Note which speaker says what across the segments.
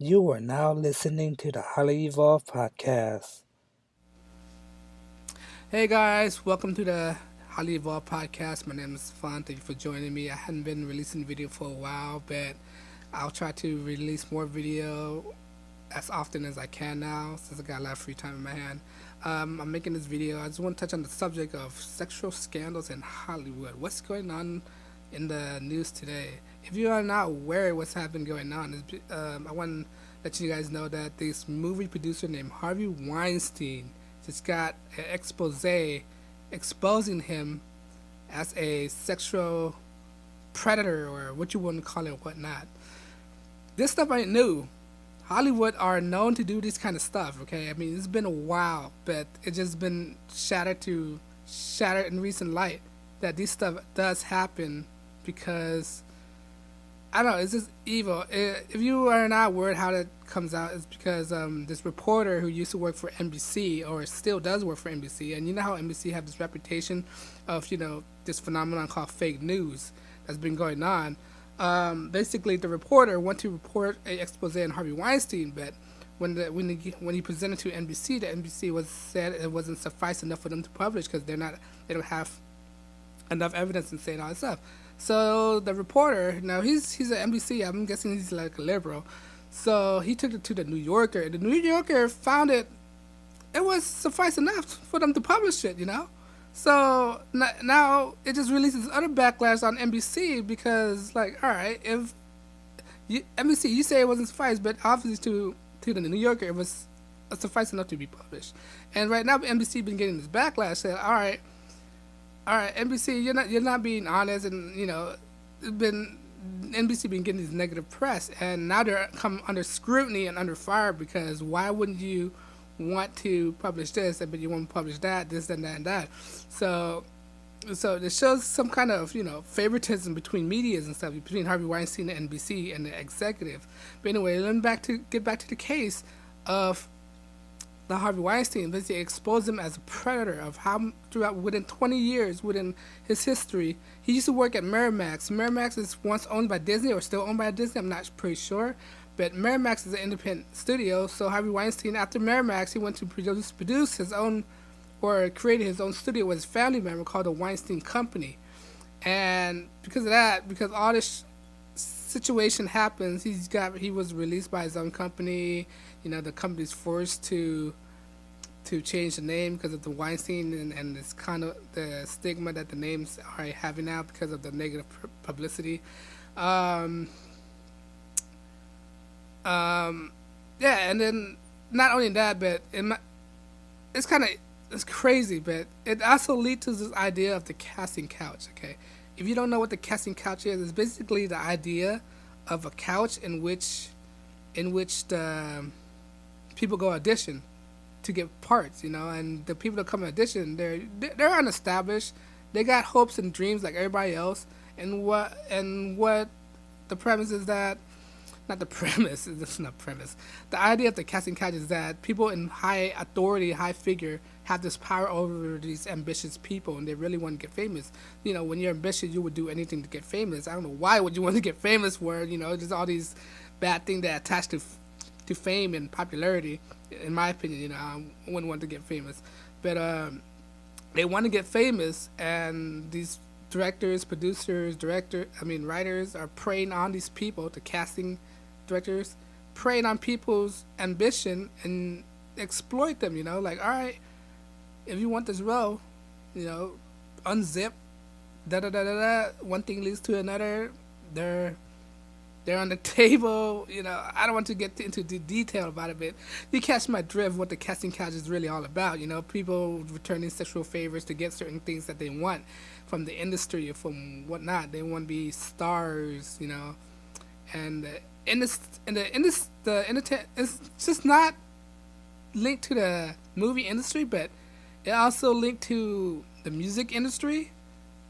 Speaker 1: You are now listening to the Highly Evolved Podcast.
Speaker 2: Hey guys, welcome to the Highly Evolved Podcast. My name is Fun. Thank you for joining me. I hadn't been releasing video for a while, but I'll try to release more video as often as I can now since I got a lot of free time in my hand. I'm making this video. I just want to touch on the subject of sexual scandals in Hollywood. What's going on in the news today? If you are not aware of what's been going on, I want to let you guys know that this movie producer named Harvey Weinstein just got an expose exposing him as a sexual predator or what you want to call it, whatnot. This stuff ain't new. Hollywood are known to do this kind of stuff. Okay, I mean it's been a while, but it's just been shattered in recent light that this stuff does happen because I don't know. It's just evil. If you are not worried how that comes out, it's because this reporter who used to work for NBC or still does work for NBC, and you know how NBC have this reputation of this phenomenon called fake news that's been going on. Basically, the reporter went to report a expose on Harvey Weinstein, but when he presented to NBC, the NBC was said it wasn't suffice enough for them to publish because they don't have enough evidence and saying all this stuff. So the reporter, now he's an NBC. I'm guessing he's like a liberal. So he took it to the New Yorker. The New Yorker found it was suffice enough for them to publish it. So now it just releases other backlash on NBC because, like, all right, if NBC, you say it wasn't suffice, but obviously to the New Yorker, it was suffice enough to be published. And right now, NBC been getting this backlash. Said, all right, NBC, you're not being honest, and it's been NBC been getting this negative press, and now they're come under scrutiny and under fire because why wouldn't you want to publish this, but you want to publish that, this and that and that? So it shows some kind of favoritism between medias and stuff between Harvey Weinstein and NBC and the executive. But anyway, let me get back to the case of the Harvey Weinstein. Basically exposed him as a predator of how throughout within 20 years within his history. He used to work at Miramax. Miramax is once owned by Disney or still owned by Disney. I'm not pretty sure, but Miramax is an independent studio. So Harvey Weinstein, after Miramax, he went to produce his own or created his own studio with his family member called the Weinstein Company. And because of that, because all this situation happens, he was released by his own company. The company's forced to change the name because of the Weinstein and this kind of the stigma that the names are having now because of the negative publicity. Yeah, and then not only that, but it's crazy, but it also leads to this idea of the casting couch. Okay, if you don't know what the casting couch is, it's basically the idea of a couch in which the people go audition to get parts, and the people that come audition, they're unestablished. They got hopes and dreams like everybody else, and what the premise is that not the premise. It's not premise. The idea of the casting couch is that people in high authority, high figure, have this power over these ambitious people, and they really want to get famous. When you're ambitious, you would do anything to get famous. I don't know why would you want to get famous for. Just all these bad things that attach to fame and popularity. In my opinion, I wouldn't want to get famous, but they want to get famous, and these directors, producers, writers are preying on these people, the casting directors, preying on people's ambition and exploit them, like, all right, if you want this role, unzip, da da da da da, one thing leads to another, they're on the table, I don't want to get into the detail about it, but you catch my drift what the casting couch is really all about. People returning sexual favors to get certain things that they want from the industry or from whatnot. They want to be stars, and it's just not linked to the movie industry, but it also linked to the music industry,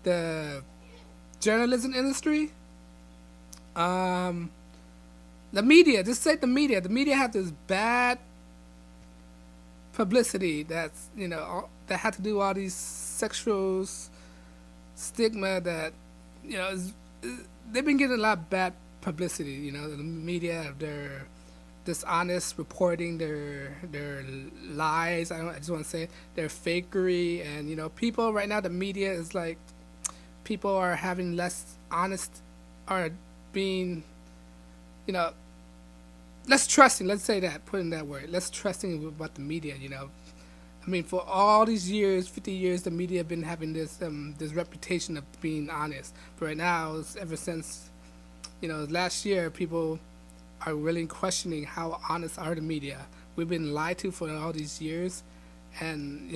Speaker 2: the journalism industry, the media. Just say the media. The media have this bad publicity that's that had to do all these sexual stigma that they've been getting a lot of bad publicity. The media, dishonest reporting, their lies. I just want to say their fakery, and people right now. The media is like people are having less honest, are being, you know, less trusting. Let's say that, put in that word, less trusting about the media. I mean, for all these years, 50 years, the media have been having this reputation of being honest. But right now, ever since last year, people are really questioning how honest are the media. We've been lied to for all these years, and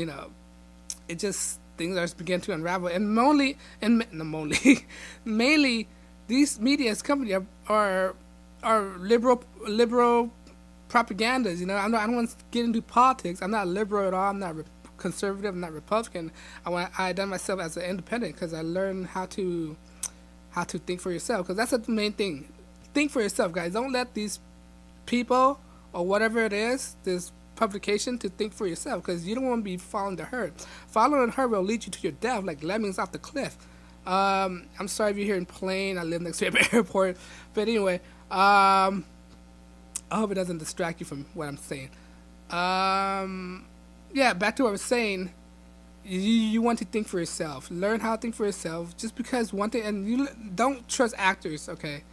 Speaker 2: it just things are beginning to unravel. And mainly these media companies are liberal propagandas. I don't want to get into politics. I'm not liberal at all. I'm not conservative. I'm not Republican. I identify myself as an independent because I learned how to think for yourself. Because that's the main thing. Think for yourself, guys. Don't let these people or whatever it is, this publication, to think for yourself. Because you don't want to be following the herd. Following the herd will lead you to your death, like lemmings off the cliff. I'm sorry if you're hearing plane. I live next to an airport. But anyway, I hope it doesn't distract you from what I'm saying. Yeah, back to what I was saying. You want to think for yourself. Learn how to think for yourself. Just because one thing, and you don't trust actors. Okay,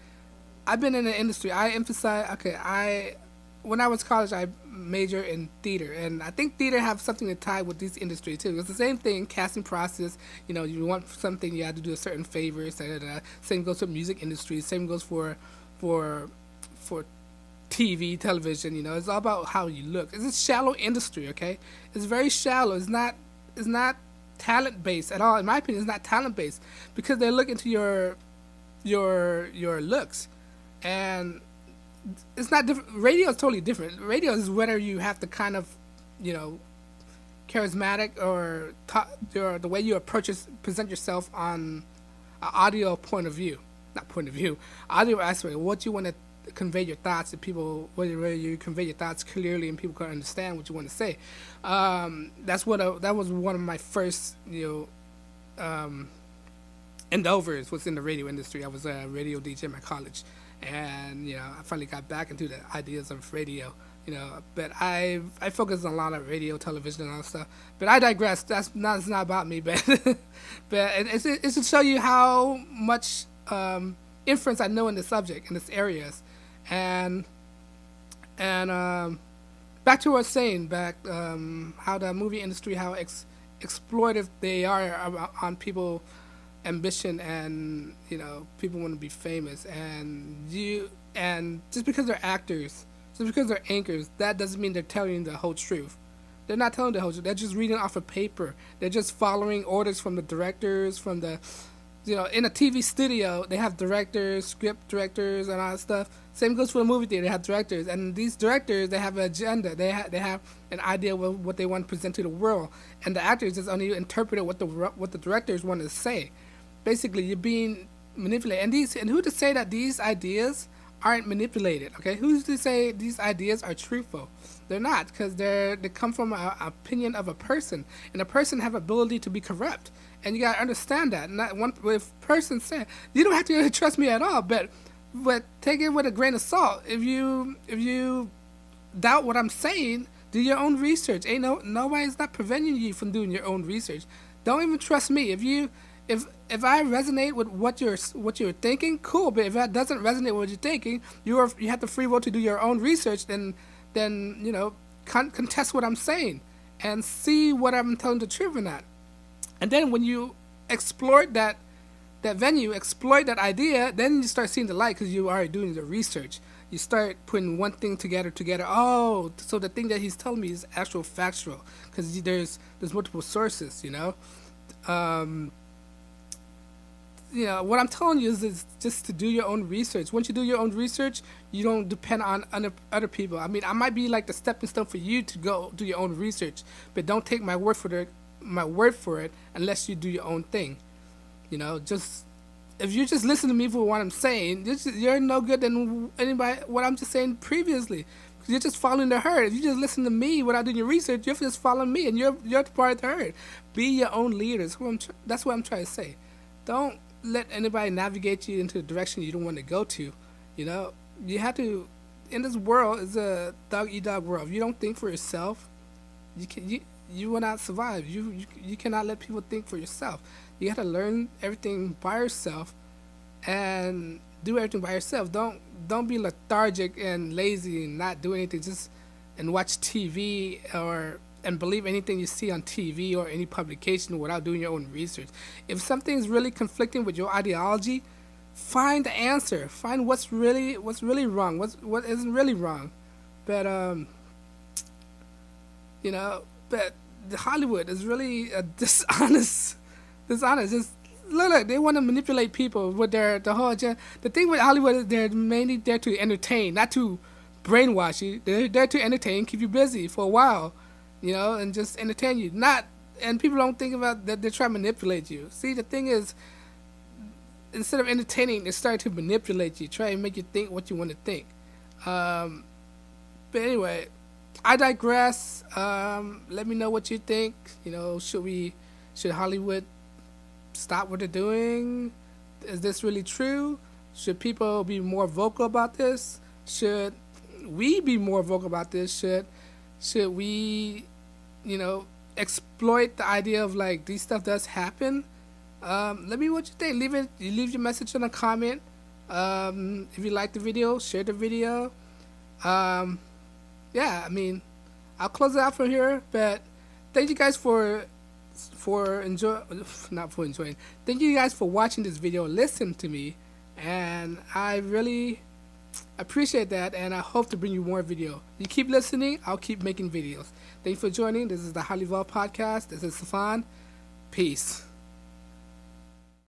Speaker 2: I've been in the industry. I emphasize. Okay, when I was in college, I majored in theater, and I think theater have something to tie with this industry too. It's the same thing, casting process. You want something, you have to do a certain favor. Same goes for music industry. Same goes for TV, television. It's all about how you look. It's a shallow industry. Okay, it's very shallow. It's not talent based at all. In my opinion, it's not talent based because they look into your looks, and it's not different. Radio is totally different. Radio is whether you have the kind of, charismatic or the way you present yourself on an audio point of view, not point of view, audio aspect. What you want to convey your thoughts to people, whether you convey your thoughts clearly and people can understand what you want to say. That was one of my first endeavors was in the radio industry. I was a radio DJ in my college, and I finally got back into the ideas of radio. But I focus on a lot of radio, television, and all that stuff. But I digress. It's not about me, but it's to show you how much influence I know in the subject in this areas, and back to what I was saying, how the movie industry, how exploitive they are on people ambition, and people want to be famous, and just because they're actors, just because they're anchors, that doesn't mean they're telling the whole truth. They're not telling the whole truth. They're just reading off of paper. They're just following orders from the directors, from the in a TV studio, they have directors, script directors, and all that stuff. Same goes for the movie theater. They have directors, and these directors, they have an agenda. They have an idea of what they want to present to the world, and the actors just only interpret what the directors want to say. Basically, you're being manipulated. And who to say that these ideas aren't manipulated? Okay, who's to say these ideas are truthful? They're not, because they come from an opinion of a person, and a person have ability to be corrupt. And you gotta understand that. Not one if person said, you don't have to trust me at all, but take it with a grain of salt. If you doubt what I'm saying, do your own research. Nobody's not preventing you from doing your own research. Don't even trust me. If I resonate with what you're thinking, cool. But if that doesn't resonate with what you're thinking, you have the free will to do your own research. Then contest what I'm saying and see what I'm telling the truth or not. And then when you exploit that venue, exploit that idea, then you start seeing the light because you are doing the research. You start putting one thing together. Oh, so the thing that he's telling me is actual factual because there's multiple sources. What I'm telling you is just to do your own research. Once you do your own research, you don't depend on other people. I mean, I might be like the stepping stone for you to go do your own research, but don't take my word for it unless you do your own thing. Just if you just listen to me for what I'm saying, you're no good than anybody. What I'm just saying previously, because you're just following the herd. If you just listen to me without doing your research, you're just following me, and you're part of the herd. Be your own leaders. That's what I'm trying to say. Don't let anybody navigate you into the direction you don't want to go to. You have to in this world is a dog eat dog world. If you don't think for yourself, you will not survive. You cannot let people think for yourself. You got to learn everything by yourself and do everything by yourself. Don't be lethargic and lazy and not do anything. Just and watch TV or and believe anything you see on TV or any publication without doing your own research. If something's really conflicting with your ideology, find the answer. Find what's really wrong. What isn't really wrong. But but the Hollywood is really dishonest. Just look, they want to manipulate people with the whole agenda. The thing with Hollywood is they're mainly there to entertain, not to brainwash you. They're there to entertain, keep you busy for a while, and just entertain you. And people don't think about that they're trying to manipulate you. See, the thing is, instead of entertaining, they start to manipulate you, try and make you think what you want to think. But anyway, I digress. Let me know what you think. Should Hollywood stop what they're doing? Is this really true? Should people be more vocal about this? Should we be more vocal about this? Should we, exploit the idea of like these stuff does happen? Let me know what you think. Leave your message in a comment. If you like the video, share the video. Yeah, I mean, I'll close it out from here. But thank you guys for enjoying. Thank you guys for watching this video. Listen to me, and I really appreciate that. And I hope to bring you more video. You keep listening, I'll keep making videos. Thank you for joining. This is the Hollywood Podcast. This is Stefan. Peace.